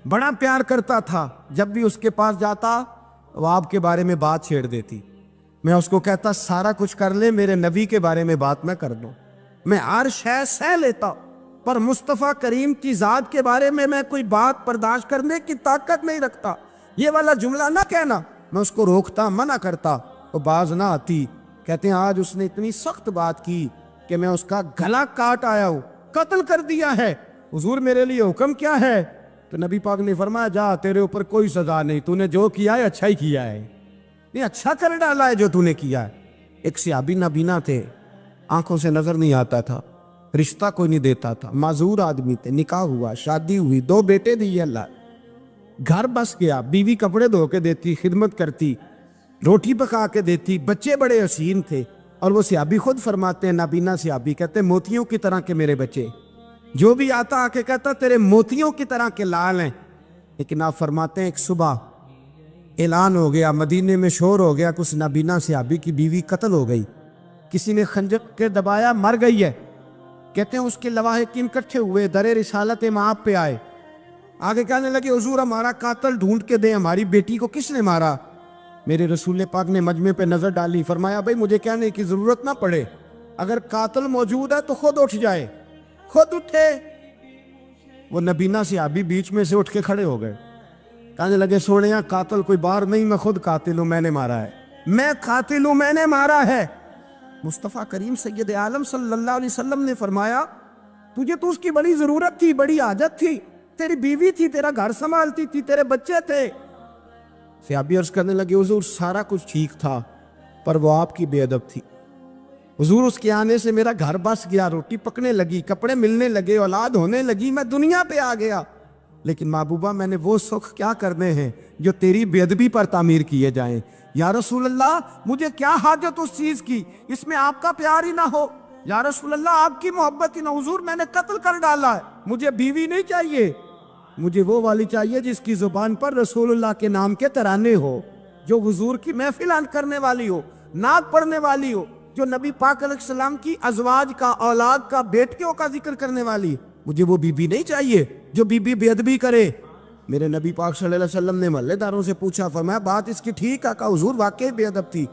بڑا پیار کرتا تھا. جب بھی اس کے پاس جاتا وہ آپ کے بارے میں بات چھیڑ دیتی. میں اس کو کہتا سارا کچھ کر لے، میرے نبی کے بارے میں بات نہ کر دو. میں ہر شے سہ لیتا، پر مصطفیٰ کریم کی ذات کے بارے میں کوئی بات برداشت کرنے کی طاقت نہیں رکھتا. یہ والا جملہ نہ کہنا. میں اس کو روکتا، منع کرتا، وہ باز نہ آتی. کہتے ہیں آج اس نے اتنی سخت بات کی کہ میں اس کا گلا کاٹ آیا ہوں، قتل کر دیا ہے. حضور میرے لیے حکم کیا ہے؟ تو نبی پاک نے فرمایا جا، تیرے اوپر کوئی سزا نہیں، تو نے جو کیا ہے اچھا ہی کیا ہے، یہ اچھا کر ڈالا ہے جو تو نے کیا ہے. ایک صحابی نابینا تھے، آنکھوں سے نظر نہیں آتا تھا، رشتہ کوئی نہیں دیتا تھا، معذور آدمی تھے. نکاح ہوا، شادی ہوئی، 2 بیٹے دیے اللہ، گھر بس گیا، بیوی کپڑے دھو کے دیتی، خدمت کرتی، روٹی پکا کے دیتی، بچے بڑے حسین تھے. اور وہ صحابی خود فرماتے ہیں، نابینا صحابی کہتے ہیں موتیوں کی طرح کے میرے بچے، جو بھی آتا آ کے کہتا تیرے موتیوں کی طرح کے لال ہیں. لیکن آپ فرماتے ہیں ایک صبح اعلان ہو گیا، مدینے میں شور ہو گیا، کچھ نابینا صحابی کی بیوی قتل ہو گئی، کسی نے خنجر کے دبایا، مر گئی ہے. کہتے ہیں اس کے لواحقین اکٹھے ہوئے، در رسالت مآب پہ آئے، آگے کہنے لگے حضور ہمارا قاتل ڈھونڈ کے دیں، ہماری بیٹی کو کس نے مارا؟
میرے رسول پاک نے مجمع پہ نظر ڈالی، فرمایا بھائی مجھے کہنے کی ضرورت نہ پڑے، اگر قاتل موجود ہے تو خود اٹھ جائے۔ خود اٹھے۔ وہ نبینا صحابی بیچ میں سے اٹھ کے کھڑے ہو گئے، کہنے لگے سونیا قاتل کوئی باہر نہیں، میں خود قاتل ہوں، میں نے مارا ہے، میں قاتل ہوں، میں نے مارا ہے۔ مصطفیٰ کریم سید عالم صلی اللہ علیہ وسلم نے فرمایا تجھے تو اس کی بڑی ضرورت تھی، بڑی حاجت تھی، تیری بیوی تھی، تیرا گھر سنبھالتی تھی، تیرے بچے تھے۔ صحابی عرض کرنے لگے حضور سارا کچھ ٹھیک تھا پر وہ آپ کی بے ادب تھی حضور، اس کے آنے سے میرا گھر بس گیا، روٹی پکنے لگی، کپڑے ملنے لگے، اولاد ہونے لگی، میں دنیا پہ آ گیا، لیکن محبوبہ میں نے وہ سکھ کیا کرنے ہیں جو تیری بے ادبی پر تعمیر کیے جائیں۔ یا رسول اللہ مجھے کیا حاجت اس چیز کی، اس میں آپ کا پیار ہی نہ ہو، یا رسول اللہ آپ کی محبت ہی نہ، حضور میں نے قتل کر ڈالا ہے، مجھے بیوی نہیں چاہیے، مجھے وہ والی چاہیے جس کی زبان پر رسول اللہ کے نام کے ترانے ہو، جو حضور کی محفل کرنے والی ہو، نعت پڑھنے والی ہو، جو نبی پاک علیہ السلام کی ازواج کا، اولاد کا، بیٹیوں کا ذکر کرنے والی۔ مجھے وہ بی بی نہیں چاہیے جو بی بی بے ادبی کرے۔ میرے نبی پاک صلی اللہ علیہ وسلم نے محلے داروں سے پوچھا، فرمایا بات اس کی ٹھیک ہے؟ کہا حضور واقعی بے ادب تھی۔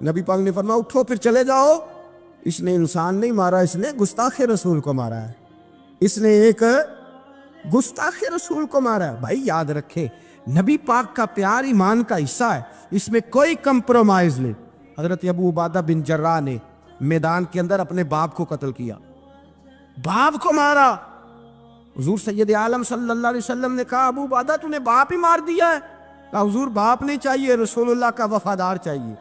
نبی پاک نے فرمایا اٹھو پھر چلے جاؤ، اس نے انسان نہیں مارا، اس نے گستاخ رسول کو مارا ہے، اس نے ایک گستاخ رسول کو مارا ہے۔ بھائی یاد رکھے نبی پاک کا پیار ایمان کا حصہ ہے، اس میں کوئی کمپرومائز نہیں۔ حضرت ابو عبادہ بن جراح نے میدان کے اندر اپنے باپ کو قتل کیا، باپ کو مارا۔ حضور سید عالم صلی اللہ علیہ وسلم نے کہا ابو عبادہ تو نے باپ ہی مار دیا ہے؟ کہا حضور باپ نہیں چاہیے، رسول اللہ کا وفادار چاہیے،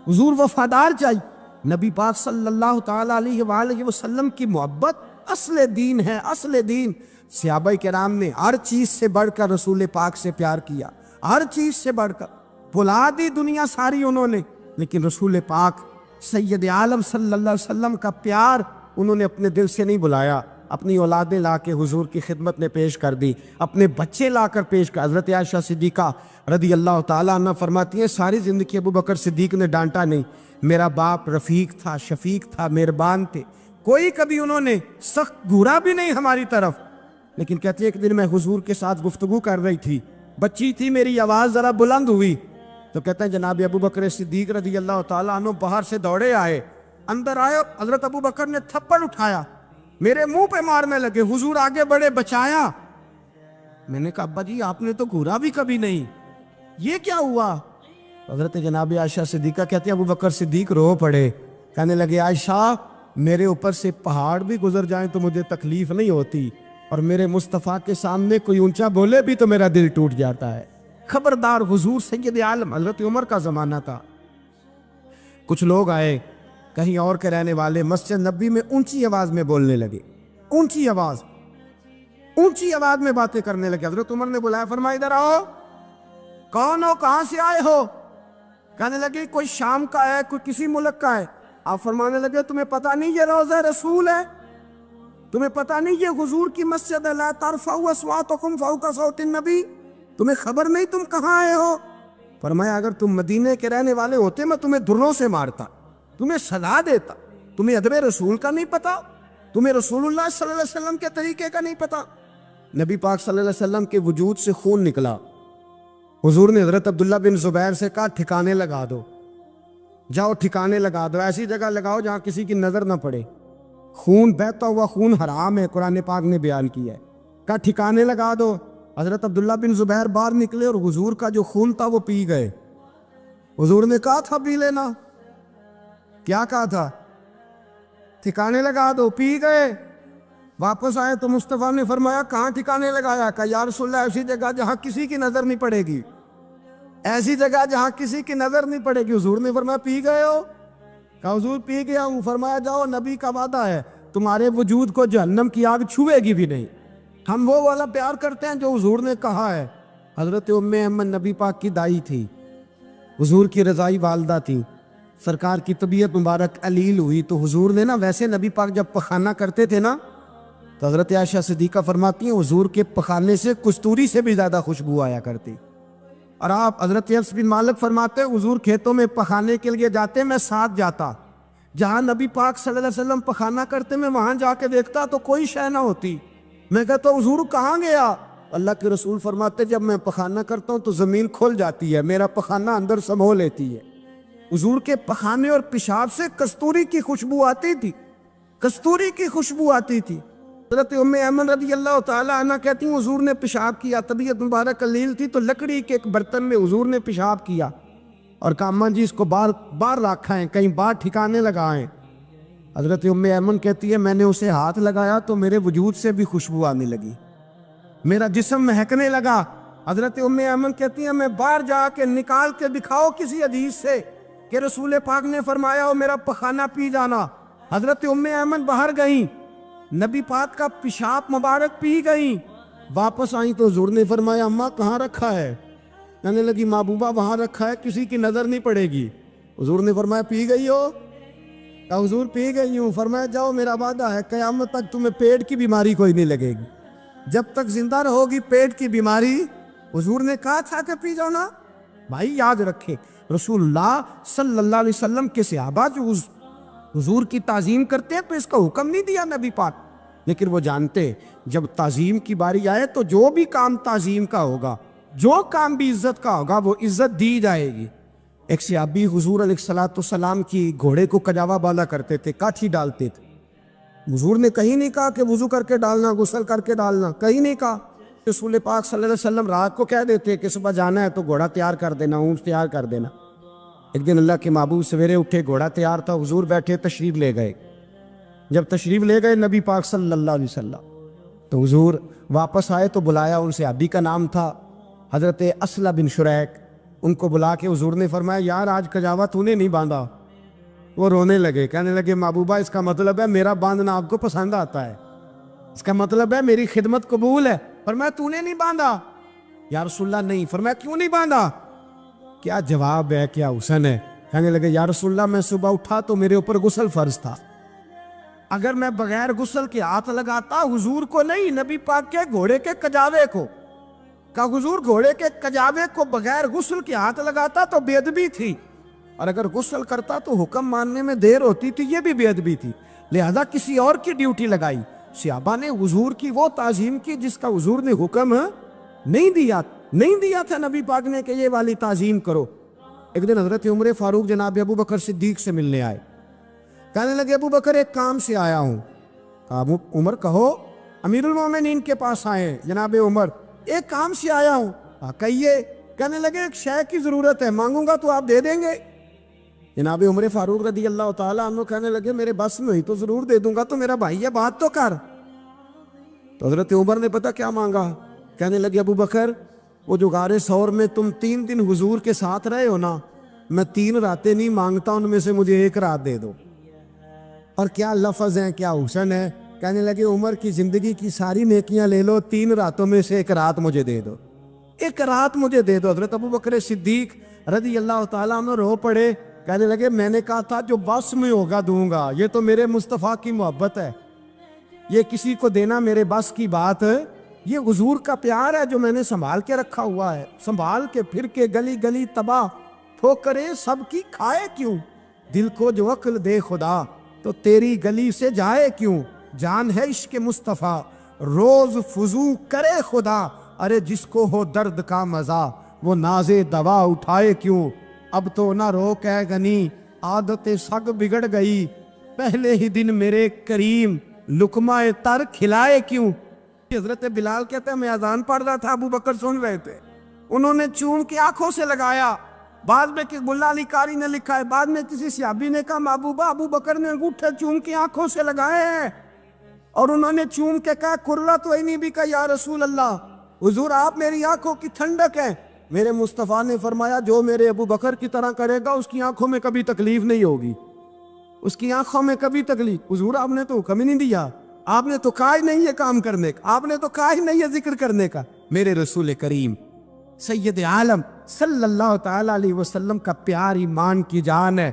حضور وفادار چاہیے۔ نبی پاک صلی اللہ تعالی علیہ وآلہ وسلم کی محبت اصل دین ہے، اصل دین۔ صحابہ کرام نے ہر چیز سے بڑھ کر رسول پاک سے پیار کیا، ہر چیز سے بڑھ کر، بھلا دی دنیا ساری انہوں نے، لیکن رسول پاک سید عالم صلی اللہ علیہ وسلم کا پیار انہوں نے اپنے دل سے نہیں بلایا، اپنی اولادیں لا کے حضور کی خدمت میں پیش کر دی، اپنے بچے لا کر پیش کر۔ حضرت عائشہ صدیقہ رضی اللہ تعالیٰ عنہ فرماتی ہیں ساری زندگی ابو بکر صدیق نے ڈانٹا نہیں، میرا باپ رفیق تھا، شفیق تھا، مہربان تھے، کوئی کبھی انہوں نے سخت گھورا بھی نہیں ہماری طرف۔ لیکن کہتی ہے ایک دن میں حضور کے ساتھ گفتگو کر رہی تھی، بچی تھی، میری آواز ذرا بلند ہوئی تو کہتے ہیں جناب ابو بکر صدیق رضی اللہ تعالیٰ عنہ باہر سے دوڑے آئے، اندر آئے، حضرت ابو بکر نے تھپڑ اٹھایا، میرے منہ پہ مارنے لگے، حضور آگے بڑھے، بچایا۔ میں نے کہا ابا جی آپ نے تو گھورا بھی کبھی نہیں، یہ کیا ہوا؟ حضرت جناب عائشہ صدیقہ کہتے ہیں ابو بکر صدیق رو پڑے، کہنے لگے عائشہ میرے اوپر سے پہاڑ بھی گزر جائیں تو مجھے تکلیف نہیں ہوتی، اور میرے مصطفیٰ کے سامنے کوئی اونچا بولے بھی تو میرا دل ٹوٹ جاتا ہے۔ خبردار حضور سید عالم، حضرت عمر کا زمانہ تھا، کچھ لوگ آئے کہیں اور کے رہنے والے، مسجد نبی میں اونچی آواز میں بولنے لگے، اونچی آواز میں باتیں کرنے لگے۔ حضرت عمر نے بلایا، فرمایا ادھر آؤ، کون ہو، کہاں سے آئے ہو؟ کہنے لگے کوئی شام کا ہے، کوئی کسی ملک کا ہے۔ آپ فرمانے لگے تمہیں پتہ نہیں یہ روضہ رسول ہے؟ تمہیں پتہ نہیں یہ حضور کی مسجد ہے؟ لا ترفعوا اصواتکم فوق صوت النبی، تمہیں خبر نہیں تم کہاں آئے ہو؟ فرمایا اگر تم مدینے کے رہنے والے ہوتے میں تمہیں دروں سے مارتا، تمہیں سزا دیتا۔ تمہیں ادب رسول کا نہیں پتا، تمہیں رسول اللہ صلی اللہ علیہ وسلم کے طریقے کا نہیں پتا۔ نبی پاک صلی اللہ علیہ وسلم کے وجود سے خون نکلا، حضور نے حضرت عبداللہ بن زبیر سے کہا ٹھکانے لگا دو، جاؤ ٹھکانے لگا دو، ایسی جگہ لگاؤ جہاں کسی کی نظر نہ پڑے، خون بہتا ہوا خون حرام ہے، قرآن پاک نے بیان کیا ہے، کہا ٹھکانے لگا دو۔ حضرت عبداللہ بن زبیر باہر نکلے اور حضور کا جو خون تھا وہ پی گئے۔ حضور نے کہا تھا پی لینا، کیا کہا تھا؟ ٹھکانے لگا دو، پی گئے۔ واپس آئے تو مصطفیٰ نے فرمایا کہاں ٹھکانے لگایا؟ کہا یا رسول اللہ ایسی جگہ جہاں کسی کی نظر نہیں پڑے گی، ایسی جگہ جہاں کسی کی نظر نہیں پڑے گی۔ حضور نے فرمایا پی گئے ہو؟ کہا حضور پی گیا ہوں۔ فرمایا جاؤ، نبی کا وعدہ ہے تمہارے وجود کو جہنم کی آگ چھوئے گی بھی نہیں۔ ہم وہ والا پیار کرتے ہیں جو حضور نے کہا ہے۔ حضرت ام ایمن نبی پاک کی دائی تھی، حضور کی رضائی والدہ تھی، سرکار کی طبیعت مبارک علیل ہوئی تو حضور نے ویسے نبی پاک جب پخانہ کرتے تھے تو حضرت عائشہ صدیقہ فرماتی ہیں حضور کے پخانے سے کستوری سے بھی زیادہ خوشبو آیا کرتی۔ اور آپ حضرت انس بن مالک فرماتے ہیں حضور کھیتوں میں پخانے کے لیے جاتے، میں ساتھ جاتا، جہاں نبی پاک صلی اللہ علیہ وسلم پخانہ کرتے میں وہاں جا کے دیکھتا تو کوئی شے نہ ہوتی۔ میں کہتا حضور کہاں گیا؟
اللہ کے رسول فرماتے جب میں پخانہ کرتا ہوں تو زمین کھل جاتی ہے، میرا پخانہ اندر سمو لیتی ہے۔ حضور کے پخانے اور پیشاب سے کستوری کی خوشبو آتی تھی، کستوری کی خوشبو آتی تھی۔ حضرت ام ایمن رضی اللہ تعالی عنہ کہتی ہیں حضور نے پیشاب کیا، طبیعت مبارک قلیل تھی تو لکڑی کے ایک برتن میں حضور نے پیشاب کیا اور کہا اماں جی اس کو باہر رکھا ہے، کہیں باہر ٹھکانے لگائیں۔ حضرت ام ایمن کہتی ہے میں نے اسے ہاتھ لگایا تو میرے وجود سے بھی خوشبو آنے لگی، میرا جسم مہکنے لگا۔ حضرت ام ایمن کہتی ہے میں باہر جا کے نکال کے دکھاؤ کسی حدیث سے کہ رسول پاک نے فرمایا ہو میرا پخانہ پی جانا۔ حضرت ام ایمن باہر گئیں، نبی پاک کا پیشاب مبارک پی گئیں، واپس آئیں تو حضور نے فرمایا اماں کہاں رکھا ہے؟ کہنے لگی محبوبہ وہاں رکھا ہے، کسی کی نظر نہیں پڑے گی۔ حضور نے فرمایا پی گئی ہو؟ کہا حضور پی گئی ہوں۔ فرمایا جاؤ میرا وعدہ ہے قیامت تک تمہیں پیٹ کی بیماری کوئی نہیں لگے گی، جب تک زندہ رہو گی پیٹ کی بیماری۔ حضور نے کہا تھا کہ پی جاؤ نا۔ بھائی یاد رکھیں رسول اللہ صلی اللہ علیہ وسلم کے صحابہ جو حضور کی تعظیم کرتے ہیں تو اس کا حکم نہیں دیا نبی پاک، لیکن وہ جانتے جب تعظیم کی باری آئے تو جو بھی کام تعظیم کا ہوگا، جو کام بھی عزت کا ہوگا وہ عزت دی جائے گی۔ ایک صحابی حضور علیہ السلام کی گھوڑے کو کجاوا بالا کرتے تھے، کاٹھی ڈالتے تھے۔ حضور نے کہیں نہیں کہا کہ وضو کر کے ڈالنا، غسل کر کے ڈالنا، کہیں نہیں کہا۔ رسول پاک صلی اللہ علیہ وسلم رات کو کہہ دیتے کہ صبح جانا ہے تو گھوڑا تیار کر دینا، اونٹ تیار کر دینا۔ ایک دن اللہ کے محبوب سویرے اٹھے، گھوڑا تیار تھا، حضور بیٹھے تشریف لے گئے۔ جب تشریف لے گئے نبی پاک صلی اللہ علیہ وسلم تو حضور واپس آئے تو بلایا، ان سے صحابی کا نام تھا حضرت اسلم بن شریک، ان کو بلا کے حضور نے فرمایا یار آج کجاوا تو نے نہیں باندھا۔ وہ رونے لگے، کہنے لگے محبوبہ اس کا مطلب ہے میرا باندھنا آپ کو پسند آتا ہے، اس کا مطلب ہے میری خدمت قبول ہے۔ فرمایا تو نے نہیں باندھا؟ یا رسول اللہ نہیں۔ فرمایا کیوں نہیں باندھا؟ کیا جواب ہے، کیا حسن ہے۔ کہنے لگے یا رسول اللہ میں صبح اٹھا تو میرے اوپر غسل فرض تھا، اگر میں بغیر غسل کے ہاتھ لگاتا حضور کو نہیں نبی پاک کے گھوڑے کے کجاوے کو، کہا حضور گھوڑے کے کجاوے کو بغیر غسل کے ہاتھ لگاتا تو بے ادبی تھی، اور اگر غسل کرتا تو حکم ماننے میں دیر ہوتی تھی، یہ بھی بے ادبی تھی، لہذا کسی اور کی ڈیوٹی لگائی۔ صحابہ نے حضور کی وہ تعظیم کی جس کا حضور نے حکم نہیں دیا تھا نبی پاک نے کہ یہ والی تعظیم کرو۔ ایک دن حضرت عمر فاروق جناب ابو بکر صدیق سے ملنے آئے، کہنے لگے ابو بکر ایک کام سے آیا ہوں۔ کہا عمر کہو۔ امیر المومنین کے پاس آئے جناب عمر، ایک کام سے آیا ہوں۔ کہیے۔ کہنے لگے ایک شے کی ضرورت ہے، مانگوں گا تو آپ دے دیں گے؟ جناب عمر فاروق رضی اللہ تعالیٰ عنہ کہنے لگے میرے بس میں ہوئی تو ضرور دے دوں گا، تو میرا بھائی ہے بات تو کر۔ تو حضرت عمر نے پتہ کیا مانگا؟ کہنے لگے ابو بکر وہ جو غار ثور میں تم 3 دن حضور کے ساتھ رہے ہو نا، میں 3 راتیں نہیں مانگتا، ان میں سے مجھے 1 رات دے دو۔ اور کیا لفظ ہیں، کیا حسن ہے۔ کہنے لگے عمر کی زندگی کی ساری نیکیاں لے لو، 3 راتوں میں سے 1 رات مجھے دے دو، 1 رات مجھے دے دو۔ حضرت ابو بکر صدیق رضی اللہ تعالیٰ عنہ رو پڑے، کہنے لگے میں نے کہا تھا جو بس میں ہوگا دوں گا، یہ تو میرے مصطفیٰ کی محبت ہے، یہ کسی کو دینا میرے بس کی بات ہے، یہ حضور کا پیار ہے جو میں نے سنبھال کے رکھا ہوا ہے، سنبھال کے پھر کے گلی گلی تباہ ٹھوکریں سب کی کھائے کیوں، دل کو جو عقل دے خدا تو تیری گلی سے جائے کیوں، جان ہے عشق مصطفیٰ روز فضو کرے خدا، ارے جس کو ہو درد کا مزہ وہ ناز دوا اٹھائے کیوں، اب تو نہ روک ہے غنی عادت سگ بگڑ گئی، پہلے ہی دن میرے کریم لقمہ تر کھلائے کیوں۔ حضرت بلال کہتے ہیں میں اذان پڑھ رہا تھا، ابو بکر سن رہے تھے، انہوں نے چوم کے آنکھوں سے لگایا، بعد میں کہ ملا علی قاری نے لکھا ہے، بعد میں کسی صحابی نے کہا محبوبہ ابو بکر نے انگوٹھے چوم کے آنکھوں سے لگائے ہیں، اور انہوں نے چوم کے کہا قرۃ عینی بھی کہا یا رسول اللہ، حضور آپ میری آنکھوں کی ٹھنڈک ہے۔ میرے مصطفیٰ نے فرمایا جو میرے ابو بکر کی طرح کرے گا اس کی آنکھوں میں کبھی تکلیف نہیں ہوگی، اس کی آنکھوں میں کبھی تکلیف۔ حضور آپ نے تو حکم ہی نہیں دیا، آپ نے تو کہا ہی نہیں یہ کام کرنے کا، آپ نے تو کہا ہی نہیں یہ ذکر کرنے کا۔ میرے رسول کریم سید عالم صلی اللہ تعالی علیہ وسلم کا پیار ایمان کی جان ہے۔